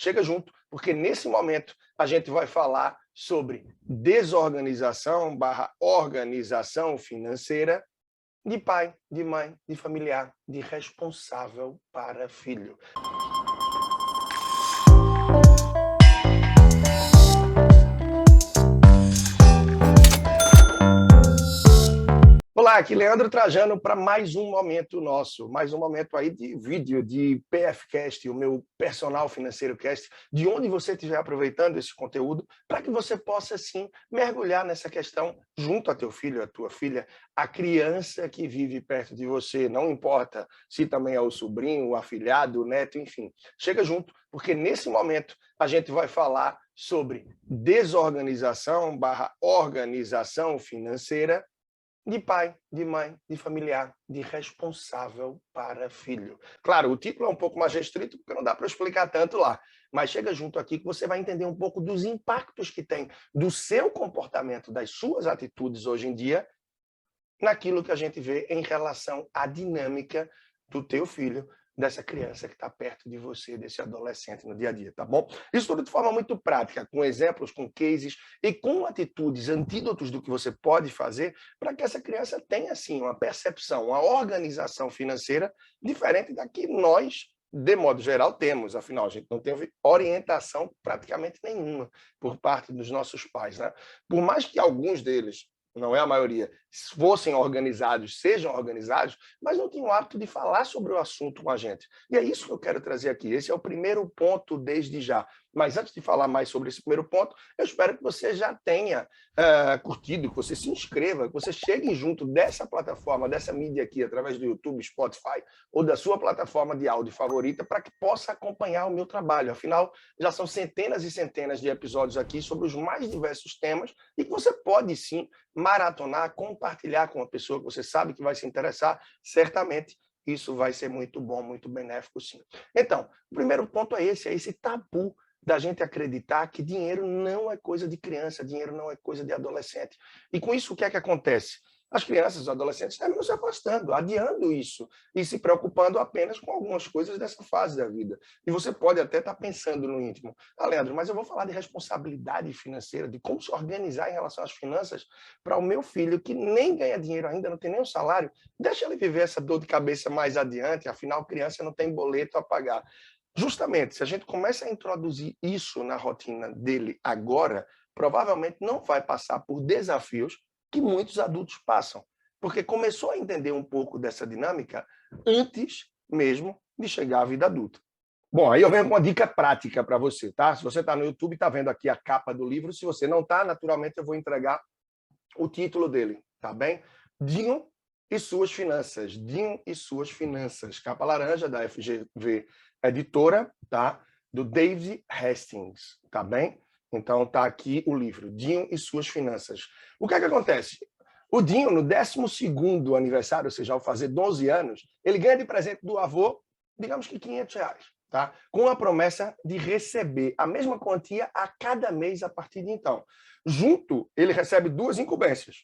Chega junto, porque nesse momento a gente vai falar sobre desorganização / organização financeira de pai, de mãe, de familiar, de responsável para filho. Olá, aqui Leandro Trajano para mais um momento nosso, mais um momento aí de vídeo de PFcast, o meu personal financeiro cast, de onde você estiver aproveitando esse conteúdo, para que você possa sim mergulhar nessa questão junto a teu filho, a tua filha, a criança que vive perto de você, não importa se também é o sobrinho, o afilhado, o neto, enfim. Chega junto, porque nesse momento a gente vai falar sobre desorganização / organização financeira de pai, de mãe, de familiar, de responsável para filho. Claro, o título é um pouco mais restrito, porque não dá para explicar tanto lá, mas chega junto aqui que você vai entender um pouco dos impactos que tem do seu comportamento, das suas atitudes hoje em dia, naquilo que a gente vê em relação à dinâmica do teu filho, dessa criança que está perto de você, desse adolescente no dia a dia, tá bom? Isso tudo de forma muito prática, com exemplos, com cases e com atitudes, antídotos do que você pode fazer para que essa criança tenha, assim, uma percepção, uma organização financeira diferente da que nós, de modo geral, temos. Afinal, a gente não teve orientação praticamente nenhuma por parte dos nossos pais, né? Por mais que alguns deles, não é a maioria, fossem organizados, sejam organizados, mas não tinham o hábito de falar sobre o assunto com a gente. E é isso que eu quero trazer aqui. Esse é o primeiro ponto desde já. Mas antes de falar mais sobre esse primeiro ponto, eu espero que você já tenha curtido, que você se inscreva, que você chegue junto dessa plataforma, dessa mídia aqui, através do YouTube, Spotify, ou da sua plataforma de áudio favorita, para que possa acompanhar o meu trabalho. Afinal, já são centenas e centenas de episódios aqui sobre os mais diversos temas e que você pode, sim, maratonar, compartilhar com uma pessoa que você sabe que vai se interessar, certamente isso vai ser muito bom, muito benéfico, sim. Então, o primeiro ponto é esse tabu da gente acreditar que dinheiro não é coisa de criança, dinheiro não é coisa de adolescente. E com isso, o que é que acontece? As crianças, os adolescentes terminam se afastando, adiando isso e se preocupando apenas com algumas coisas dessa fase da vida. E você pode até estar pensando no íntimo: ah, Leandro, mas eu vou falar de responsabilidade financeira, de como se organizar em relação às finanças para o meu filho, que nem ganha dinheiro ainda, não tem nem um salário, deixa ele viver essa dor de cabeça mais adiante, afinal, criança não tem boleto a pagar. Justamente, se a gente começa a introduzir isso na rotina dele agora, provavelmente não vai passar por desafios que muitos adultos passam, porque começou a entender um pouco dessa dinâmica antes mesmo de chegar à vida adulta. Bom, aí eu venho com uma dica prática para você, tá? Se você está no YouTube, está vendo aqui a capa do livro. Se você não está, naturalmente eu vou entregar o título dele, tá bem? Dinho e suas finanças. Dinho e suas finanças. Capa laranja da FGV Editora, tá? Do David Hastings, tá bem? Então tá aqui o livro, Dinho e suas finanças. O que é que acontece? O Dinho, no 12º aniversário, ou seja, ao fazer 12 anos, ele ganha de presente do avô, digamos que R$ 500, tá? Com a promessa de receber a mesma quantia a cada mês a partir de então. Junto, ele recebe duas incumbências: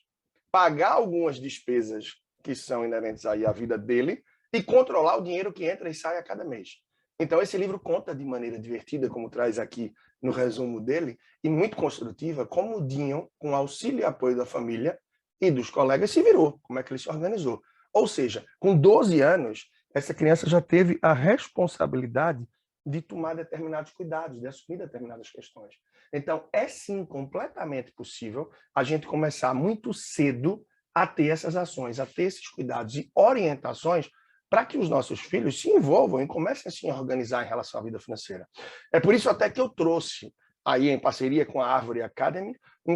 pagar algumas despesas que são inerentes aí à vida dele e controlar o dinheiro que entra e sai a cada mês. Então, esse livro conta de maneira divertida, como traz aqui no resumo dele, e muito construtiva, como o Dinho, com auxílio e apoio da família e dos colegas, se virou, como é que ele se organizou. Ou seja, com 12 anos, essa criança já teve a responsabilidade de tomar determinados cuidados, de assumir determinadas questões. Então, é sim completamente possível a gente começar muito cedo a ter essas ações, a ter esses cuidados e orientações para que os nossos filhos se envolvam e comecem assim, a organizar em relação à vida financeira. É por isso até que eu trouxe, aí em parceria com a Árvore Academy, um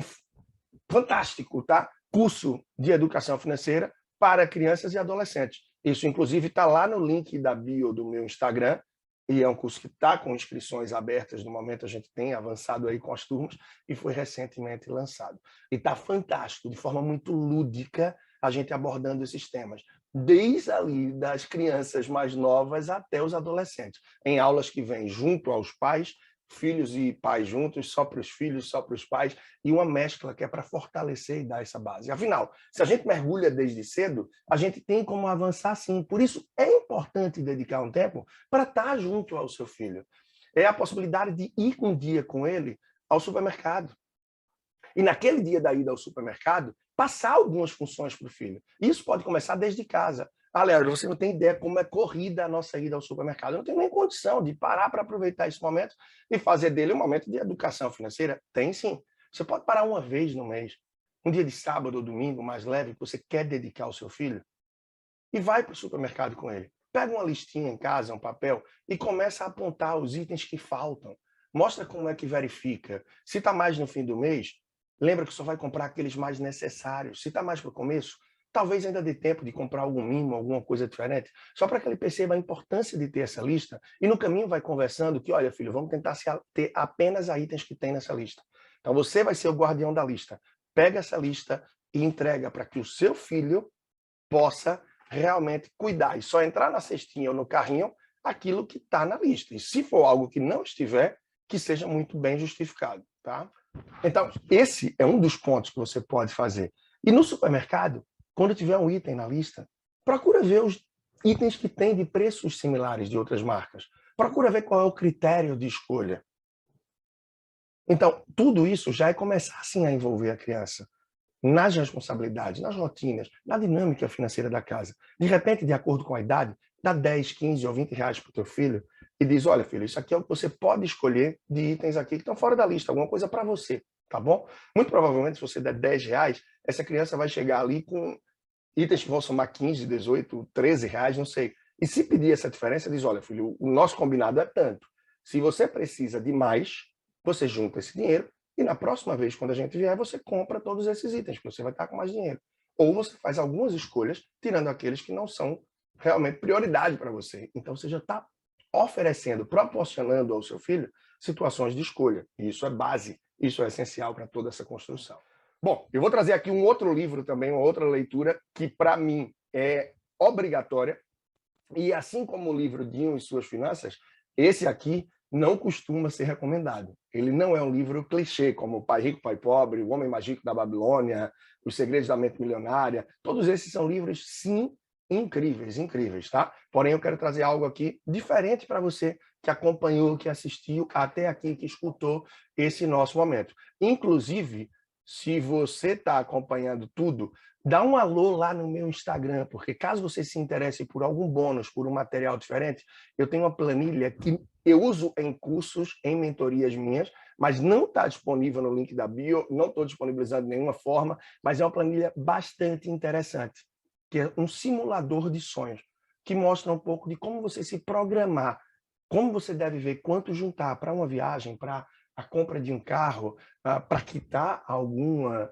fantástico, tá? Curso de educação financeira para crianças e adolescentes. Isso, inclusive, está lá no link da bio do meu Instagram, e é um curso que está com inscrições abertas. No momento, a gente tem avançado aí com as turmas e foi recentemente lançado. E está fantástico, de forma muito lúdica, a gente abordando esses temas, desde ali das crianças mais novas até os adolescentes, em aulas que vêm junto aos pais, filhos e pais juntos, só para os filhos, só para os pais, e uma mescla que é para fortalecer e dar essa base. Afinal, se a gente mergulha desde cedo, a gente tem como avançar sim. Por isso, é importante dedicar um tempo para estar junto ao seu filho. é a possibilidade de ir um dia com ele ao supermercado. E naquele dia da ida ao supermercado, passar algumas funções para o filho. Isso pode começar desde casa. Ah, Leandro, você não tem ideia como é corrida a nossa ida ao supermercado. Eu não tenho nem condição de parar para aproveitar esse momento e fazer dele um momento de educação financeira. Tem sim. Você pode parar uma vez no mês, um dia de sábado ou domingo mais leve, que você quer dedicar ao seu filho, e vai para o supermercado com ele. Pega uma listinha em casa, um papel, e começa a apontar os itens que faltam. Mostra como é que verifica. Se está mais no fim do mês, lembra que só vai comprar aqueles mais necessários. Se está mais para o começo, talvez ainda dê tempo de comprar algum mimo, alguma coisa diferente, só para que ele perceba a importância de ter essa lista. E no caminho vai conversando que, olha, filho, vamos tentar ter apenas a itens que tem nessa lista. Então você vai ser o guardião da lista. Pega essa lista e entrega para que o seu filho possa realmente cuidar e só entrar na cestinha ou no carrinho aquilo que está na lista. E se for algo que não estiver, que seja muito bem justificado, tá? Então, esse é um dos pontos que você pode fazer. E no supermercado, quando tiver um item na lista, procura ver os itens que têm de preços similares de outras marcas. Procura ver qual é o critério de escolha. Então, tudo isso já é começar assim a envolver a criança nas responsabilidades, nas rotinas, na dinâmica financeira da casa. De repente, de acordo com a idade, dá 10, 15 ou 20 reais para o teu filho e diz, olha, filho, isso aqui é o que você pode escolher de itens aqui que estão fora da lista, alguma coisa para você, tá bom? Muito provavelmente, se você der 10 reais, essa criança vai chegar ali com itens que vão somar 15, 18, 13 reais, não sei. E se pedir essa diferença, diz, olha, filho, o nosso combinado é tanto. Se você precisa de mais, você junta esse dinheiro e na próxima vez, quando a gente vier, você compra todos esses itens, porque você vai estar com mais dinheiro. Ou você faz algumas escolhas, tirando aqueles que não são realmente prioridade para você. Então, você já está oferecendo, proporcionando ao seu filho situações de escolha. E isso é base, isso é essencial para toda essa construção. Bom, eu vou trazer aqui um outro livro também, uma outra leitura, que para mim é obrigatória. E assim como o livro Dinho e Suas Finanças, esse aqui não costuma ser recomendado. Ele não é um livro clichê, como Pai Rico, Pai Pobre, O Homem Mais Rico da Babilônia, Os Segredos da Mente Milionária. Todos esses são livros, sim, incríveis, incríveis, tá? Porém, eu quero trazer algo aqui diferente para você que acompanhou, que assistiu até aqui, que escutou esse nosso momento. Inclusive, se você está acompanhando tudo, dá um alô lá no meu Instagram, porque caso você se interesse por algum bônus, por um material diferente, eu tenho uma planilha que eu uso em cursos, em mentorias minhas, mas não está disponível no link da bio, não estou disponibilizando de nenhuma forma, mas é uma planilha bastante interessante, que é um simulador de sonhos, que mostra um pouco de como você se programar, como você deve ver quanto juntar para uma viagem, para a compra de um carro, para quitar alguma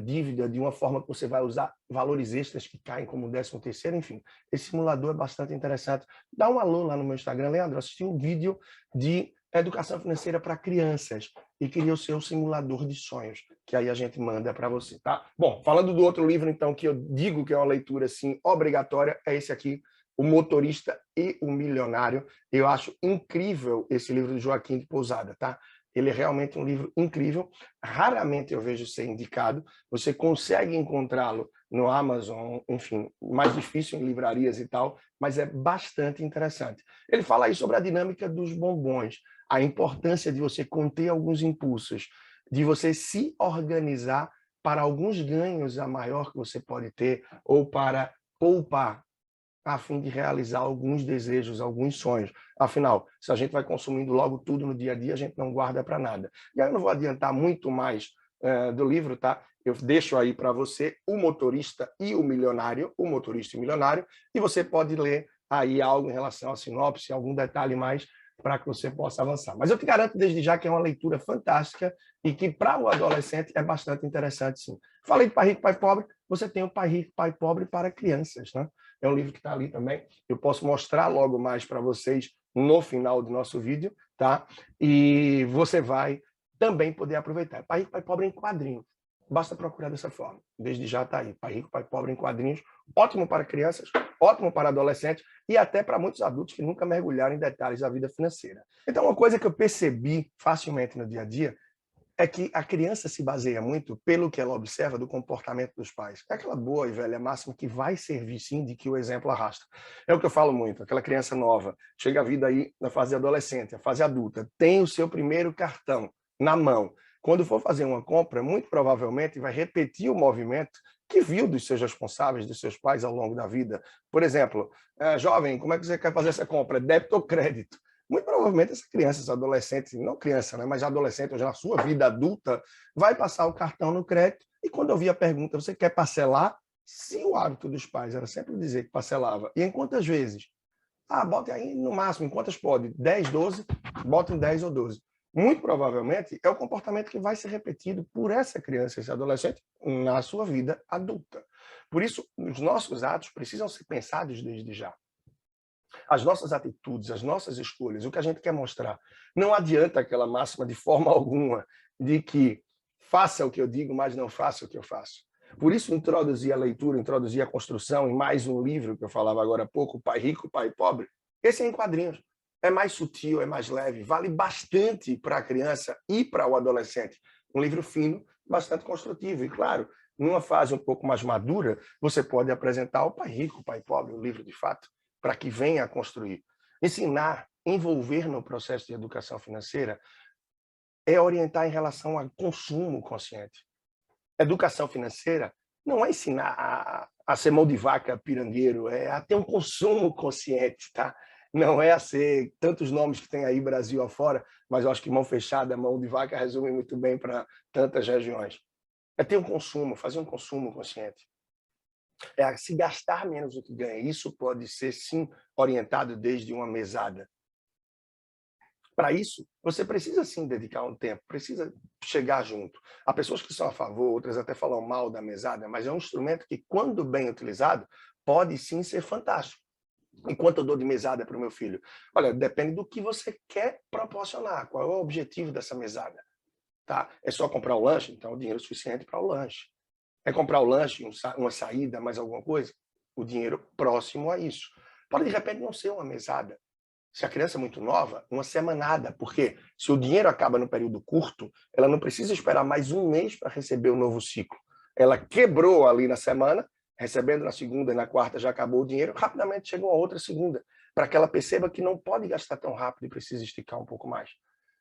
dívida de uma forma que você vai usar valores extras que caem como 13º, enfim. Esse simulador é bastante interessante. Dá um alô lá no meu Instagram, Leandro, assisti um vídeo de educação financeira para crianças e queria o seu simulador de sonhos, que aí a gente manda para você, tá? Bom, falando do outro livro, então, que eu digo que é uma leitura, assim, obrigatória, é esse aqui, O Motorista e o Milionário. Eu acho incrível esse livro do Joaquim de Pousada, tá? Ele é realmente um livro incrível. Raramente eu vejo ser indicado. Você consegue encontrá-lo no Amazon, enfim, mais difícil em livrarias e tal, mas é bastante interessante. Ele fala aí sobre a dinâmica dos bombons, a importância de você conter alguns impulsos, de você se organizar para alguns ganhos a maior que você pode ter ou para poupar a fim de realizar alguns desejos, alguns sonhos. Afinal, se a gente vai consumindo logo tudo no dia a dia, a gente não guarda para nada. E aí eu não vou adiantar muito mais do livro, tá? Eu deixo aí para você O Motorista e o Milionário, O Motorista e o Milionário, e você pode ler aí algo em relação à sinopse, algum detalhe mais para que você possa avançar. Mas eu te garanto desde já que é uma leitura fantástica e que para o adolescente é bastante interessante, sim. Falei de Pai Rico, Pai Pobre, você tem o Pai Rico, Pai Pobre para crianças, né? É um livro que está ali também. Eu posso mostrar logo mais para vocês no final do nosso vídeo, tá? E você vai também poder aproveitar. Pai Rico, Pai Pobre em quadrinhos. Basta procurar dessa forma. Desde já está aí. Pai Rico, Pai Pobre em quadrinhos. Ótimo para crianças, ótimo para adolescentes e até para muitos adultos que nunca mergulharam em detalhes da vida financeira. Então, uma coisa que eu percebi facilmente no dia a dia é que a criança se baseia muito pelo que ela observa do comportamento dos pais. É aquela boa e velha máxima que vai servir sim de que o exemplo arrasta. É o que eu falo muito, aquela criança nova, chega a vida aí na fase adolescente, a fase adulta, tem o seu primeiro cartão na mão. Quando for fazer uma compra, muito provavelmente vai repetir o movimento que viu dos seus responsáveis, dos seus pais ao longo da vida. Por exemplo, jovem, como é que você quer fazer essa compra? Débito ou crédito? Muito provavelmente essa criança, essa adolescente, não criança, né, mas adolescente, ou já na sua vida adulta, vai passar o cartão no crédito e quando eu vi a pergunta, você quer parcelar? Se o hábito dos pais era sempre dizer que parcelava, e em quantas vezes? Ah, bote aí no máximo, em quantas pode? 10, 12? Bota em 10 ou 12. Muito provavelmente é o comportamento que vai ser repetido por essa criança, esse adolescente, na sua vida adulta. Por isso, os nossos atos precisam ser pensados desde já. As nossas atitudes, as nossas escolhas, o que a gente quer mostrar. Não adianta aquela máxima de forma alguma de que faça o que eu digo, mas não faça o que eu faço. Por isso, introduzir a leitura, introduzir a construção em mais um livro que eu falava agora há pouco, Pai Rico, Pai Pobre. Esse é em quadrinhos. É mais sutil, é mais leve, vale bastante para a criança e para o adolescente. Um livro fino, bastante construtivo. E, claro, numa fase um pouco mais madura, você pode apresentar o Pai Rico, Pai Pobre, o livro de fato, para que venha a construir. Ensinar, envolver no processo de educação financeira é orientar em relação ao consumo consciente. Educação financeira não é ensinar a ser mão de vaca pirangueiro, é a ter um consumo consciente, tá? Não é a ser tantos nomes que tem aí Brasil afora, mas eu acho que mão fechada, mão de vaca resume muito bem para tantas regiões. É ter um consumo, fazer um consumo consciente. É se gastar menos do que ganha. Isso pode ser, sim, orientado desde uma mesada. Para isso, você precisa, sim, dedicar um tempo, precisa chegar junto. Há pessoas que são a favor, outras até falam mal da mesada, mas é um instrumento que, quando bem utilizado, pode, sim, ser fantástico. Enquanto eu dou de mesada para o meu filho? Olha, depende do que você quer proporcionar, qual é o objetivo dessa mesada. Tá? É só comprar o lanche? Então, o dinheiro é suficiente para o lanche. É comprar o lanche, uma saída, mais alguma coisa? O dinheiro próximo a isso. Pode, de repente, não ser uma mesada. Se a criança é muito nova, uma semanada. Porque se o dinheiro acaba no período curto, ela não precisa esperar mais um mês para receber o novo ciclo. Ela quebrou ali na semana, recebendo na segunda e na quarta já acabou o dinheiro, rapidamente chegou a outra segunda, para que ela perceba que não pode gastar tão rápido e precisa esticar um pouco mais.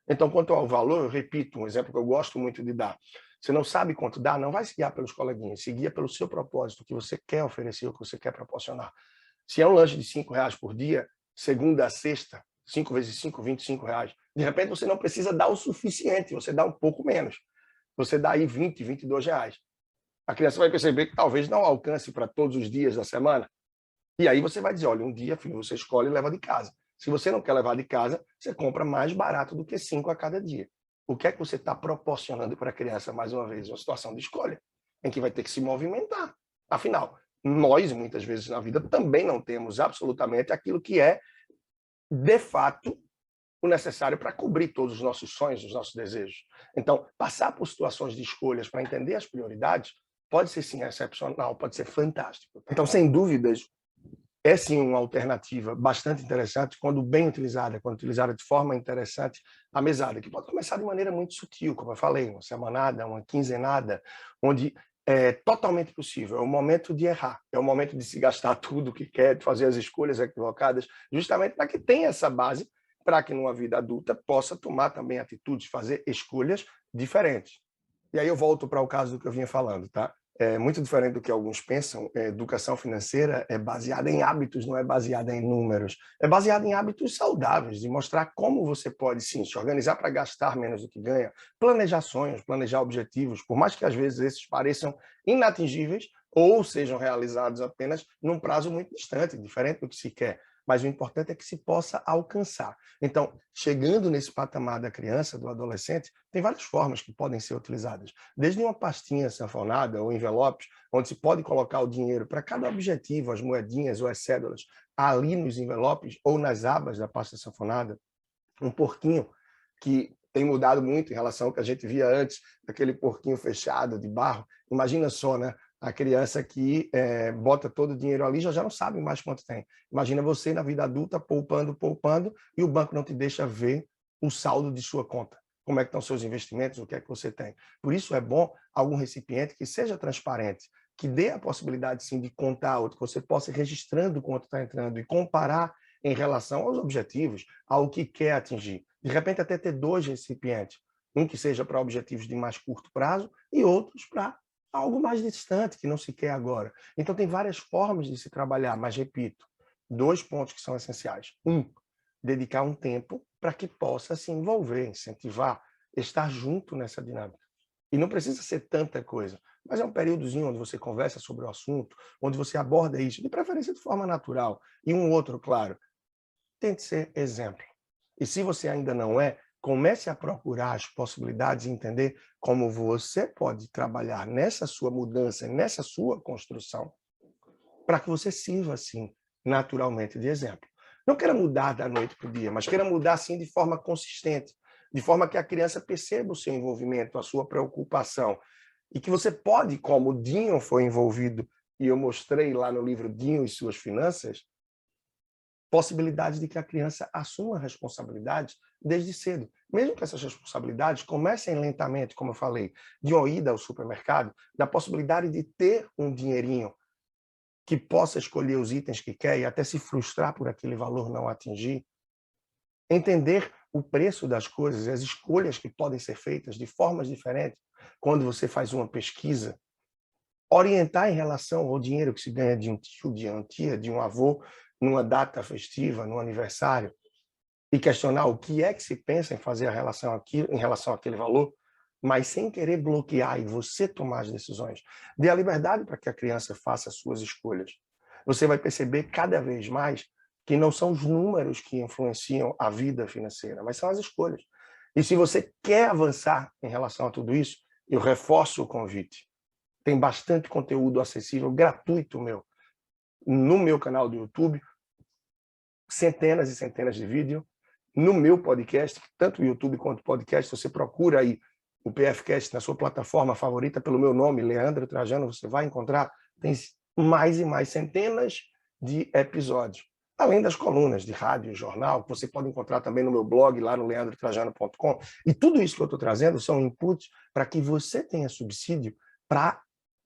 Então, quanto ao valor, eu repito, um exemplo que eu gosto muito de dar. Você não sabe quanto dá, não vai se guiar pelos coleguinhas, se guia pelo seu propósito, o que você quer oferecer, o que você quer proporcionar. Se é um lanche de R$ 5 por dia, segunda a sexta, 5 vezes 5, R$ 25. De repente, você não precisa dar o suficiente, você dá um pouco menos. Você dá aí R$ 20, R$ 22. A criança vai perceber que talvez não alcance para todos os dias da semana. E aí você vai dizer, olha, um dia, filho, você escolhe e leva de casa. Se você não quer levar de casa, você compra mais barato do que 5 a cada dia. O que é que você está proporcionando para a criança, mais uma vez? Uma situação de escolha, em que vai ter que se movimentar. Afinal, nós, muitas vezes na vida, também não temos absolutamente aquilo que é, de fato, o necessário para cobrir todos os nossos sonhos, os nossos desejos. Então, passar por situações de escolhas para entender as prioridades pode ser, sim, excepcional, pode ser fantástico. Então, sem dúvidas, é sim uma alternativa bastante interessante, quando bem utilizada, quando utilizada de forma interessante, a mesada, que pode começar de maneira muito sutil, como eu falei, uma semanada, uma quinzenada, onde é totalmente possível, é o momento de errar, é o momento de se gastar tudo o que quer, de fazer as escolhas equivocadas, justamente para que tenha essa base, para que numa vida adulta possa tomar também atitudes, fazer escolhas diferentes. E aí eu volto para o caso do que eu vinha falando, tá? É muito diferente do que alguns pensam. A educação financeira é baseada em hábitos, não é baseada em números. É baseada em hábitos saudáveis, de mostrar como você pode, sim, se organizar para gastar menos do que ganha, planejar sonhos, planejar objetivos, por mais que às vezes esses pareçam inatingíveis ou sejam realizados apenas num prazo muito distante, diferente do que se quer. Mas o importante é que se possa alcançar. Então, chegando nesse patamar da criança, do adolescente, tem várias formas que podem ser utilizadas. Desde uma pastinha sanfonada ou envelopes, onde se pode colocar o dinheiro para cada objetivo, as moedinhas ou as cédulas, ali nos envelopes ou nas abas da pasta sanfonada. Um porquinho que tem mudado muito em relação ao que a gente via antes, aquele porquinho fechado de barro. Imagina só, né? A criança que bota todo o dinheiro ali já não sabe mais quanto tem. Imagina você na vida adulta poupando, poupando, e o banco não te deixa ver o saldo de sua conta. como é que estão seus investimentos, o que é que você tem. Por isso é bom algum recipiente que seja transparente, que dê a possibilidade, sim, de contar, ou que você possa ir registrando quanto está entrando e comparar em relação aos objetivos, ao que quer atingir. De repente, até ter 2 recipientes, um que seja para objetivos de mais curto prazo e outros para algo mais distante, que não se quer agora. Então, tem várias formas de se trabalhar, mas, repito, 2 pontos que são essenciais. Dedicar um tempo para que possa se envolver, incentivar, estar junto nessa dinâmica. E não precisa ser tanta coisa, mas é um períodozinho onde você conversa sobre o assunto, onde você aborda isso, de preferência de forma natural. E um outro, claro, tente ser exemplo. E se você ainda não é, comece a procurar as possibilidades e entender como você pode trabalhar nessa sua mudança, nessa sua construção, para que você sirva, assim, naturalmente de exemplo. Não queira mudar da noite para o dia, mas queira mudar, assim, de forma consistente, de forma que a criança perceba o seu envolvimento, a sua preocupação, e que você pode, como o Dinho foi envolvido, e eu mostrei lá no livro Dinho e Suas Finanças, possibilidade de que a criança assuma a responsabilidade desde cedo. Mesmo que essas responsabilidades comecem lentamente, como eu falei, de uma ida ao supermercado, da possibilidade de ter um dinheirinho que possa escolher os itens que quer e até se frustrar por aquele valor não atingir. Entender o preço das coisas e as escolhas que podem ser feitas de formas diferentes quando você faz uma pesquisa. Orientar em relação ao dinheiro que se ganha de um tio, de uma tia, de um avô, numa data festiva, num aniversário, e questionar o que é que se pensa em fazer em relação àquele valor, mas sem querer bloquear e você tomar as decisões. Dê a liberdade para que a criança faça as suas escolhas. Você vai perceber cada vez mais que não são os números que influenciam a vida financeira, mas são as escolhas. E se você quer avançar em relação a tudo isso, eu reforço o convite. Tem bastante conteúdo acessível, gratuito meu, no meu canal do YouTube, centenas e centenas de vídeos, no meu podcast, tanto o YouTube quanto o podcast, você procura aí o PFcast na sua plataforma favorita pelo meu nome, Leandro Trajano, você vai encontrar, tem mais e mais centenas de episódios. Além das colunas de rádio e jornal, que você pode encontrar também no meu blog, lá no leandrotrajano.com. E tudo isso que eu estou trazendo são inputs para que você tenha subsídio para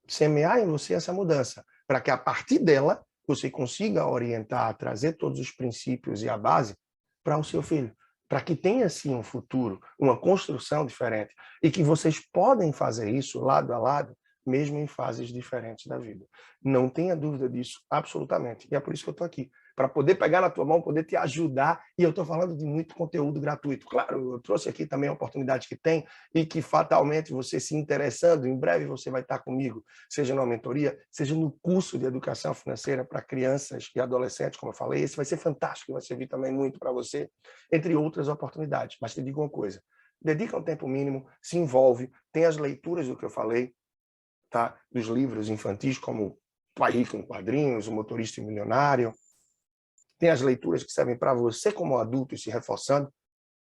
semear em você essa mudança, para que a partir dela você consiga orientar, trazer todos os princípios e a base para o seu filho, para que tenha sim um futuro, uma construção diferente e que vocês podem fazer isso lado a lado, mesmo em fases diferentes da vida. Não tenha dúvida disso, absolutamente. E é por isso que eu estou aqui, para poder pegar na tua mão, poder te ajudar. E eu estou falando de muito conteúdo gratuito. Claro, eu trouxe aqui também a oportunidade que tem e que fatalmente você se interessando, em breve você vai estar comigo, seja numa mentoria, seja no curso de educação financeira para crianças e adolescentes, como eu falei. Esse vai ser fantástico, vai servir também muito para você, entre outras oportunidades. Mas te digo uma coisa, dedica um tempo mínimo, se envolve, tem as leituras do que eu falei, tá? Dos livros infantis, como Pai Rico em Quadrinhos, O Motorista e o Milionário. Tem as leituras que servem para você como adulto e se reforçando.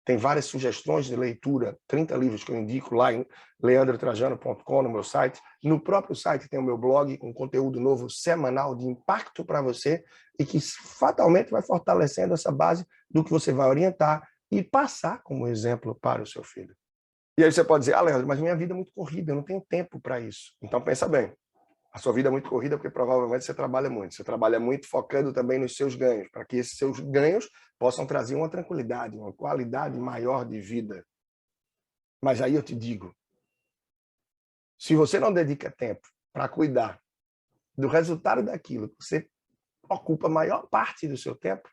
Tem várias sugestões de leitura, 30 livros que eu indico lá em leandrotrajano.com, no meu site. No próprio site tem o meu blog com conteúdo novo semanal de impacto para você e que fatalmente vai fortalecendo essa base do que você vai orientar e passar como exemplo para o seu filho. E aí você pode dizer, Leandro, mas minha vida é muito corrida, eu não tenho tempo para isso. Então pensa bem, a sua vida é muito corrida porque provavelmente você trabalha muito. Você trabalha muito focando também nos seus ganhos, para que esses seus ganhos possam trazer uma tranquilidade, uma qualidade maior de vida. Mas aí eu te digo, se você não dedica tempo para cuidar do resultado daquilo que você ocupa a maior parte do seu tempo,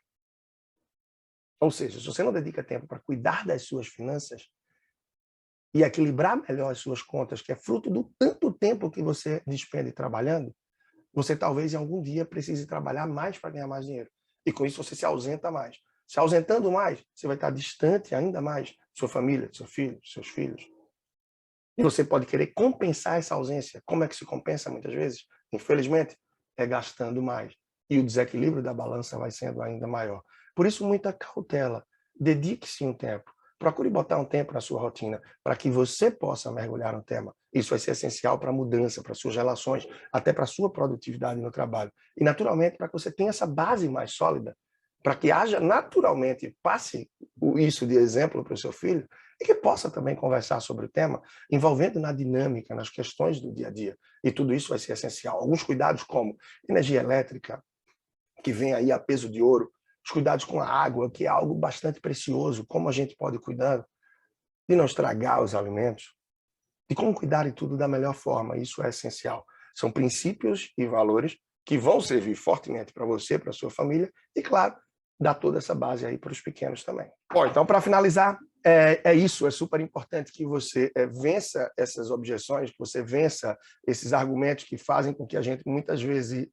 ou seja, se você não dedica tempo para cuidar das suas finanças e equilibrar melhor as suas contas, que é fruto do tanto tempo que você despende trabalhando, você talvez em algum dia precise trabalhar mais para ganhar mais dinheiro. E com isso você se ausenta mais. Se ausentando mais, você vai estar distante ainda mais de sua família, de seu filho, de seus filhos. E você pode querer compensar essa ausência. Como é que se compensa muitas vezes? Infelizmente, é gastando mais. E o desequilíbrio da balança vai sendo ainda maior. Por isso, muita cautela. Dedique-se um tempo. Procure botar um tempo na sua rotina para que você possa mergulhar no tema. Isso vai ser essencial para a mudança, para suas relações, até para a sua produtividade no trabalho. E, naturalmente, para que você tenha essa base mais sólida, para que haja naturalmente, passe isso de exemplo para o seu filho, e que possa também conversar sobre o tema, envolvendo na dinâmica, nas questões do dia a dia. E tudo isso vai ser essencial. Alguns cuidados como energia elétrica, que vem aí a peso de ouro, os cuidados com a água, que é algo bastante precioso, como a gente pode cuidar de não estragar os alimentos, de como cuidar de tudo da melhor forma, isso é essencial. São princípios e valores que vão servir fortemente para você, para a sua família, e claro, dar toda essa base aí para os pequenos também. Bom, então para finalizar, é isso, é super importante que você vença essas objeções, que você vença esses argumentos que fazem com que a gente muitas vezes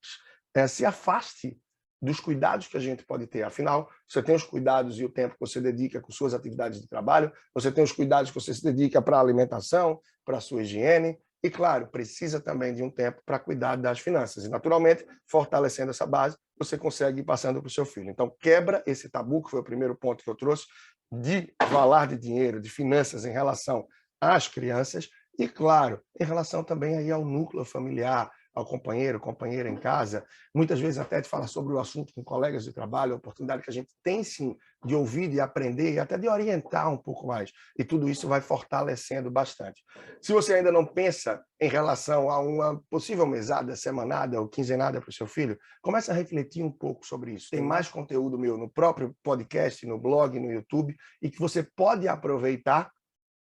se afaste dos cuidados que a gente pode ter. Afinal, você tem os cuidados e o tempo que você dedica com suas atividades de trabalho, você tem os cuidados que você se dedica para a alimentação, para a sua higiene, e, claro, precisa também de um tempo para cuidar das finanças. E, naturalmente, fortalecendo essa base, você consegue ir passando para o seu filho. Então, quebra esse tabu, que foi o primeiro ponto que eu trouxe, de falar de dinheiro, de finanças em relação às crianças, e, claro, em relação também aí ao núcleo familiar, ao companheiro, companheira em casa, muitas vezes até de falar sobre o assunto com colegas de trabalho, a oportunidade que a gente tem sim de ouvir, de aprender e até de orientar um pouco mais. E tudo isso vai fortalecendo bastante. Se você ainda não pensa em relação a uma possível mesada, semanada ou quinzenada para o seu filho, comece a refletir um pouco sobre isso. Tem mais conteúdo meu no próprio podcast, no blog, no YouTube, e que você pode aproveitar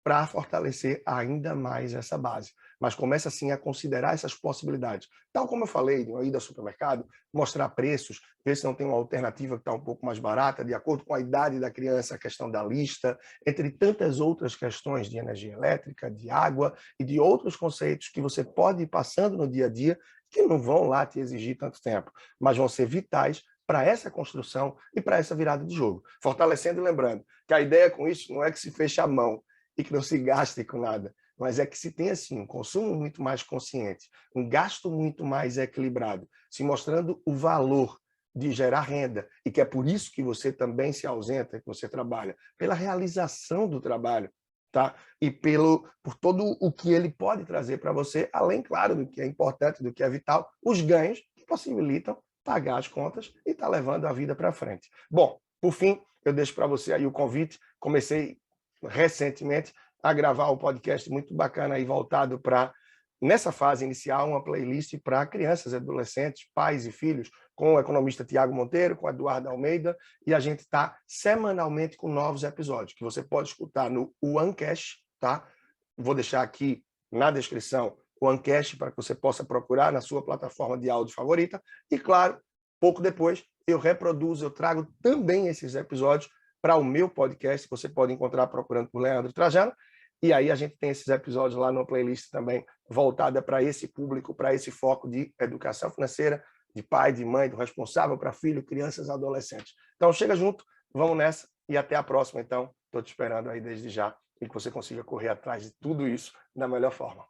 para fortalecer ainda mais essa base. Mas comece assim a considerar essas possibilidades. Tal como eu falei, de uma ida ao supermercado, mostrar preços, ver se não tem uma alternativa que está um pouco mais barata, de acordo com a idade da criança, a questão da lista, entre tantas outras questões de energia elétrica, de água e de outros conceitos que você pode ir passando no dia a dia, que não vão lá te exigir tanto tempo, mas vão ser vitais para essa construção e para essa virada de jogo. Fortalecendo e lembrando que a ideia com isso não é que se feche a mão e que não se gaste com nada, mas é que se tenha assim, um consumo muito mais consciente, um gasto muito mais equilibrado, se mostrando o valor de gerar renda, e que é por isso que você também se ausenta, que você trabalha, pela realização do trabalho, tá? E por todo o que ele pode trazer para você, além, claro, do que é importante, do que é vital, os ganhos que possibilitam pagar as contas e estar levando a vida para frente. Bom, por fim, eu deixo para você aí o convite. Comecei recentemente a gravar um podcast muito bacana aí voltado para, nessa fase inicial, uma playlist para crianças, adolescentes, pais e filhos, com o economista Tiago Monteiro, com Eduardo Almeida, e a gente está semanalmente com novos episódios, que você pode escutar no OneCast, tá? Vou deixar aqui na descrição o OneCast para que você possa procurar na sua plataforma de áudio favorita, e claro, pouco depois eu reproduzo, eu trago também esses episódios para o meu podcast, você pode encontrar procurando por Leandro Trajano, e aí a gente tem esses episódios lá numa playlist também voltada para esse público, para esse foco de educação financeira, de pai, de mãe, do responsável para filho, crianças, adolescentes. Então chega junto, vamos nessa e até a próxima então. Estou te esperando aí desde já e que você consiga correr atrás de tudo isso da melhor forma.